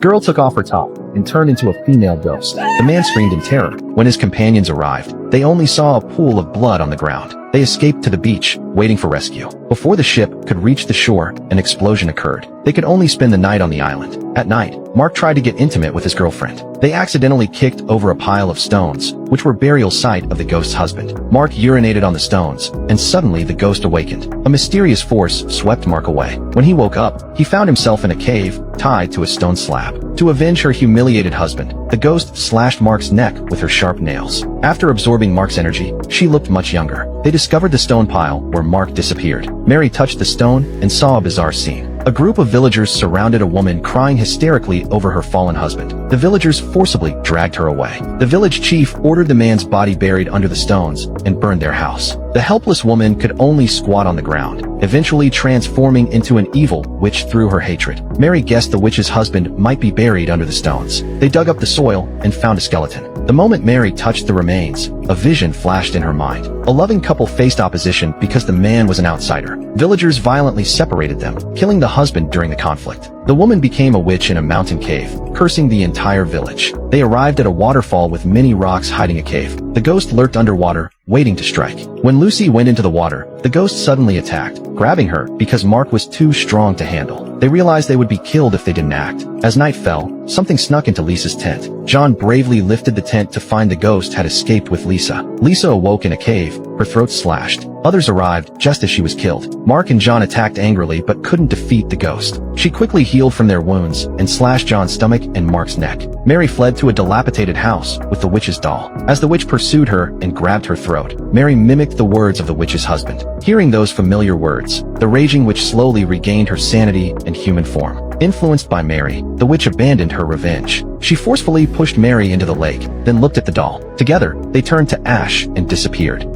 Girl took off her top and turned into a female ghost. The man screamed in terror. When his companions arrived, they only saw a pool of blood on the ground. They escaped to the beach, waiting for rescue. Before the ship could reach the shore, an explosion occurred. They could only spend the night on the island. At night, Mark tried to get intimate with his girlfriend. They accidentally kicked over a pile of stones, which were burial site of the ghost's husband. Mark urinated on the stones, and suddenly the ghost awakened. A mysterious force swept Mark away. When he woke up, he found himself in a cave, tied to a stone slab. To avenge her humiliated husband, the ghost slashed Mark's neck with her sharp nails. After absorbing Mark's energy, she looked much younger. They discovered the stone pile where Mark disappeared. Mary touched the stone and saw a bizarre scene. A group of villagers surrounded a woman crying hysterically over her fallen husband. The villagers forcibly dragged her away. The village chief ordered the man's body buried under the stones and burned their house. The helpless woman could only squat on the ground, eventually transforming into an evil witch through her hatred. Mary guessed the witch's husband might be buried under the stones. They dug up the soil and found a skeleton. The moment Mary touched the remains, a vision flashed in her mind. A loving couple faced opposition because the man was an outsider. Villagers violently separated them, killing the husband during the conflict. The woman became a witch in a mountain cave, cursing the entire village. They arrived at a waterfall with many rocks hiding a cave. The ghost lurked underwater, waiting to strike. When Lucy went into the water, the ghost suddenly attacked, grabbing her because Mark was too strong to handle. They realized they would be killed if they didn't act. As night fell, something snuck into Lisa's tent. John bravely lifted the tent to find the ghost had escaped with Lisa. Lisa awoke in a cave, her throat slashed. Others arrived just as she was killed. Mark and John attacked angrily but couldn't defeat the ghost. She quickly healed from their wounds and slashed John's stomach and Mark's neck. Mary fled to a dilapidated house with the witch's doll. As the witch pursued her and grabbed her throat, Mary mimicked the words of the witch's husband. Hearing those familiar words, the raging witch slowly regained her sanity and human form. Influenced by Mary, the witch abandoned her revenge. She forcefully pushed Mary into the lake, then looked at the doll. Together, they turned to ash and disappeared.